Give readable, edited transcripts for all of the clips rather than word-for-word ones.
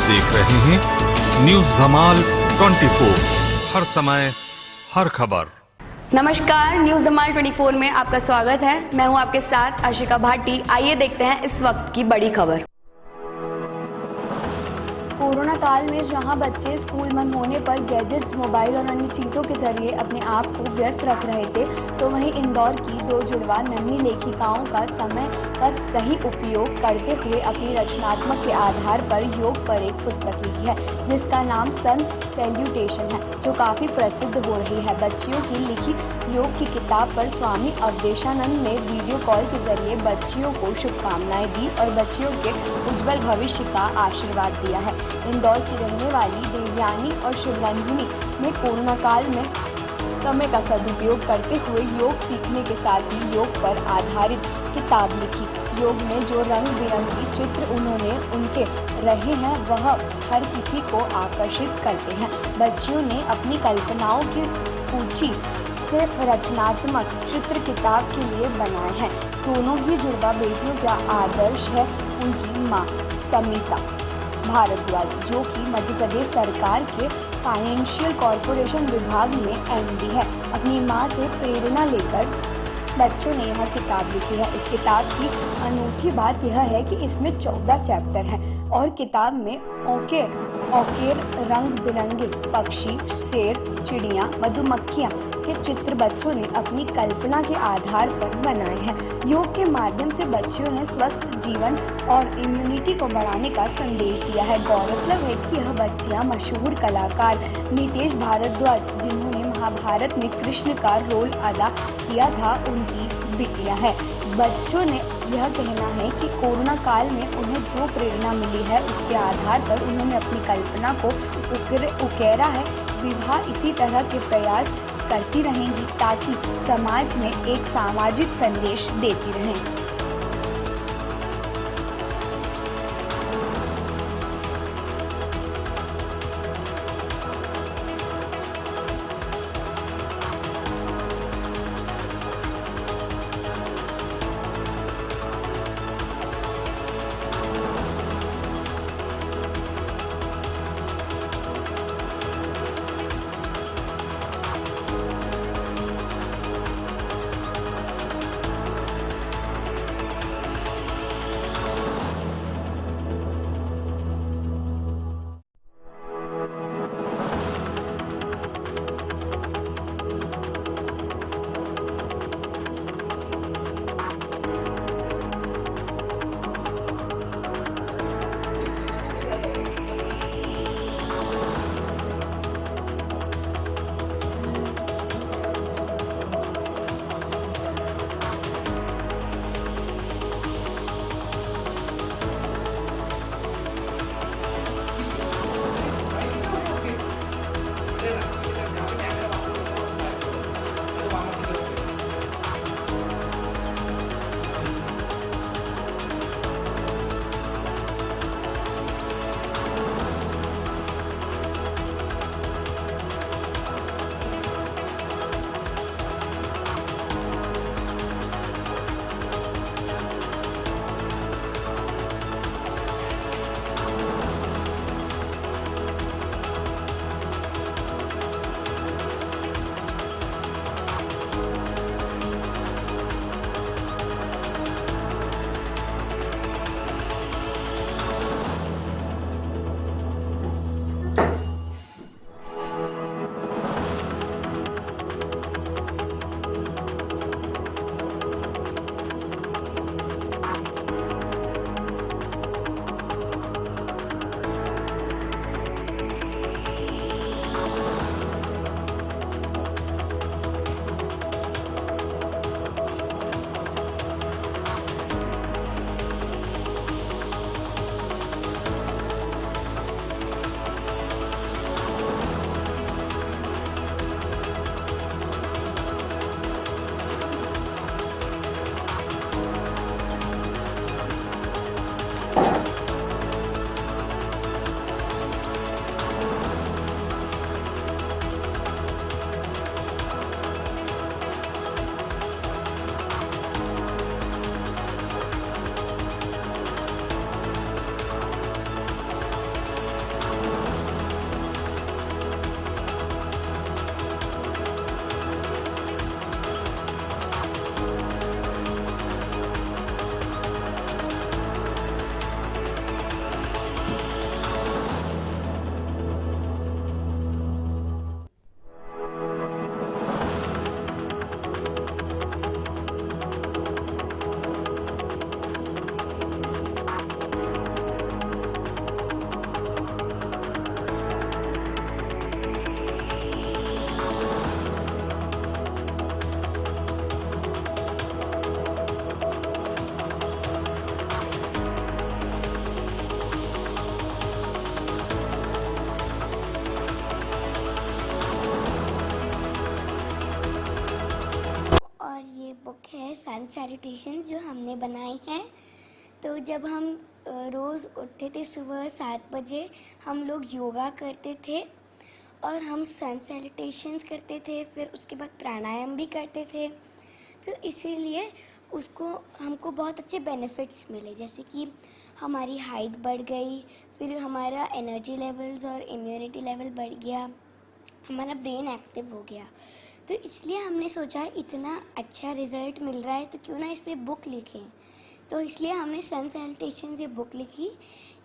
देख रहे हैं न्यूज धमाल 24, हर समय हर खबर। नमस्कार, न्यूज धमाल 24 में आपका स्वागत है। मैं हूं आपके साथ आशिका भाटी। आइए देखते हैं इस वक्त की बड़ी खबर। कोरोना काल में जहां बच्चे स्कूल बंद होने पर गैजेट्स, मोबाइल और अन्य चीज़ों के जरिए अपने आप को व्यस्त रख रहे थे, तो वहीं इंदौर की दो जुड़वा नन्ही लेखिकाओं का समय का सही उपयोग करते हुए अपनी रचनात्मक के आधार पर योग पर एक पुस्तक लिखी है, जिसका नाम सन सैल्यूटेशन है, जो काफ़ी प्रसिद्ध हो रही है। बच्चियों की लिखी योग की किताब पर स्वामी अवधेशानंद ने वीडियो कॉल के जरिए बच्चियों को शुभकामनाएं दी और बच्चियों के उज्जवल भविष्य का आशीर्वाद दिया है। इंदौर की रहने वाली देवयानी और शिवरंजनी ने कोरोना काल में समय का सदुपयोग करते हुए योग सीखने के साथ ही योग पर आधारित किताब लिखी। योग में जो रंग बिरंगी चित्र उन्होंने उनके रहे हैं वह हर किसी को आकर्षित करते हैं। बच्चियों ने अपनी कल्पनाओं की पूछी से रचनात्मक चित्र किताब के लिए बनाए हैं। दोनों ही जुड़वा बेटियों का आदर्श है उनकी माँ समिता भारद्वाज, जो कि मध्य प्रदेश सरकार के फाइनेंशियल कॉरपोरेशन विभाग में एमडी है। अपनी मां से प्रेरणा लेकर बच्चों ने यह किताब लिखी है। इस किताब की अनूठी बात यह है कि इसमें 14 चैप्टर हैं और किताब में औकेर रंग बिरंगे पक्षी, शेर, चिड़िया, मधुमक्खियाँ के चित्र बच्चों ने अपनी कल्पना के आधार पर बनाए हैं। योग के माध्यम से बच्चों ने स्वस्थ जीवन और इम्यूनिटी को बढ़ाने का संदेश दिया है। गौरतलब है कि यह बच्चियां मशहूर कलाकार नितेश भारद्वाज, जिन्होंने महाभारत में कृष्ण का रोल अदा किया था, उनकी बिटिया है। बच्चों ने यह कहना है कि कोरोना काल में उन्हें जो प्रेरणा मिली है उसके आधार पर उन्होंने अपनी कल्पना को उकेरा है। विवाह इसी तरह के प्रयास करती रहेंगी ताकि समाज में एक सामाजिक संदेश देती रहें। हैंड सैनिटाइजेशंस जो हमने बनाए हैं। तो जब हम रोज़ उठते थे सुबह 7 बजे, हम लोग योगा करते थे और हम हैंड सैनिटाइजेशंस करते थे, फिर उसके बाद प्राणायाम भी करते थे। तो इसीलिए उसको हमको बहुत अच्छे बेनिफिट्स मिले, जैसे कि हमारी हाइट बढ़ गई, फिर हमारा एनर्जी लेवल्स और इम्यूनिटी लेवल बढ़ गया, हमारा ब्रेन एक्टिव हो गया। तो इसलिए हमने सोचा इतना अच्छा रिज़ल्ट मिल रहा है तो क्यों ना इस पर बुक लिखें। तो इसलिए हमने हैंड सैनिटाइजेशन से बुक लिखी।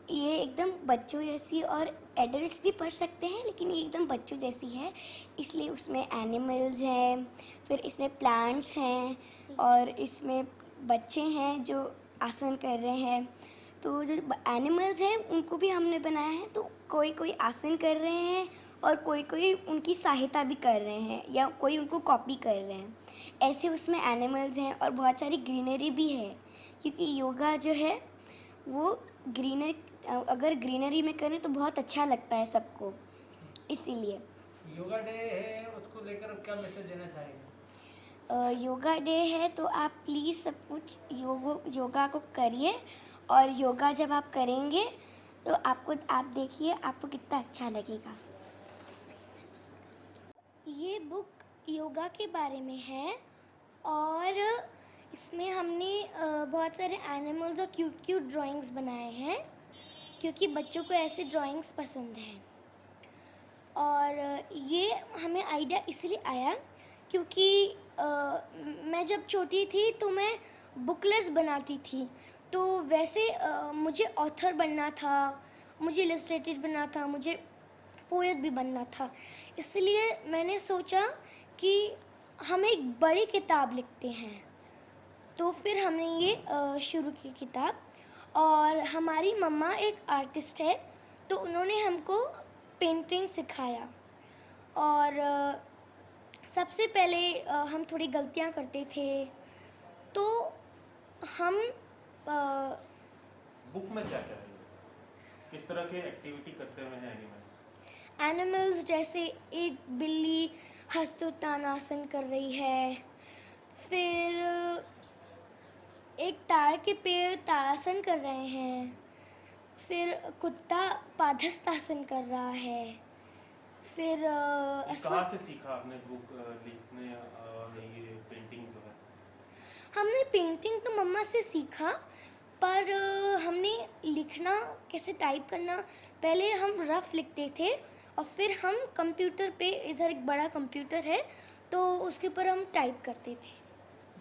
ये एकदम बच्चों जैसी और एडल्ट्स भी पढ़ सकते हैं, लेकिन ये एकदम बच्चों जैसी है, इसलिए उसमें एनिमल्स हैं, फिर इसमें प्लांट्स हैं और इसमें बच्चे हैं जो आसन कर रहे हैं। तो जो एनिमल्स हैं उनको भी हमने बनाया है, तो कोई कोई आसन कर रहे हैं और कोई कोई उनकी सहायता भी कर रहे हैं या कोई उनको कॉपी कर रहे हैं। ऐसे उसमें एनिमल्स हैं और बहुत सारी ग्रीनरी भी है, क्योंकि योगा जो है वो अगर ग्रीनरी में करें तो बहुत अच्छा लगता है सबको, इसीलिए। योगा डे है, उसको लेकर क्या मैसेज देना चाहेंगे? योगा डे है तो आप प्लीज़ सब कुछ योगा को करिए, और योगा जब आप करेंगे तो आप देखिए आपको कितना अच्छा लगेगा। ये बुक योगा के बारे में है और इसमें हमने बहुत सारे एनिमल्स और क्यूट क्यूट ड्राइंग्स बनाए हैं, क्योंकि बच्चों को ऐसे ड्राइंग्स पसंद हैं। और ये हमें आइडिया इसलिए आया क्योंकि मैं जब छोटी थी तो मैं बुकलेट्स बनाती थी, तो वैसे मुझे ऑथर बनना था, मुझे इलस्ट्रेटर बनना था, मुझे पोएट भी बनना था। इसलिए मैंने सोचा कि हम एक बड़ी किताब लिखते हैं, तो फिर हमने ये शुरू की किताब। और हमारी मम्मा एक आर्टिस्ट है, तो उन्होंने हमको पेंटिंग सिखाया। और सबसे पहले हम थोड़ी गलतियां करते थे, तो हम बुक में क्या क्या है, किस तरह के एक्टिविटी करते हुए हैं एनिमल्स जैसे एक बिल्ली हस्तोत्थान आसन कर रही है, फिर एक ताड़ के पेड़ ताड़ासन कर रहे हैं, फिर कुत्ता पादहस्तासन कर रहा है, फिर कहाँ से सीखा आपने बुक लिखने और ये पेंटिंग जो है? हमने पेंटिंग तो मम्मा से सीखा, पर हमने लिखना कैसे टाइप करना, पहले हम रफ लिखते थे और फिर हम कंप्यूटर पे, इधर एक बड़ा कंप्यूटर है तो उसके ऊपर हम टाइप करते थे।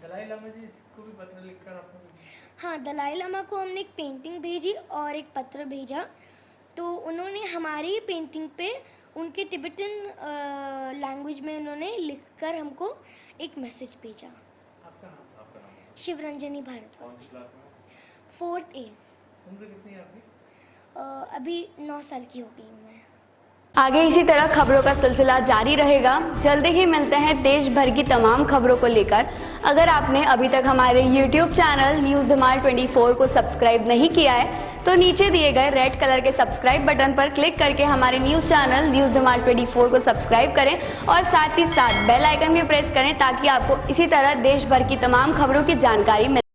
दलाई लामा जी को भी पत्र लिखकर आपने? हाँ, दलाई लामा को हमने एक पेंटिंग भेजी और एक पत्र भेजा, तो उन्होंने हमारी पेंटिंग पे उनके तिब्बतन लैंग्वेज में उन्होंने लिखकर हमको एक मैसेज भेजा। आपका नाम? शिवरंजनी कौन भारद्वाज, सी क्लास में? 4th A। उम्र कितनी है आपकी? अभी 9 साल की हो गई हूँ मैं। आगे इसी तरह खबरों का सिलसिला जारी रहेगा। जल्दी ही मिलते हैं देश भर की तमाम खबरों को लेकर। अगर आपने अभी तक हमारे YouTube चैनल न्यूज़ धमाल 24 को सब्सक्राइब नहीं किया है तो नीचे दिए गए रेड कलर के सब्सक्राइब बटन पर क्लिक करके हमारे न्यूज़ चैनल न्यूज़ धमाल 24 को सब्सक्राइब करें और साथ ही साथ बेल आइकन भी प्रेस करें, ताकि आपको इसी तरह देश भर की तमाम खबरों की जानकारी मिले।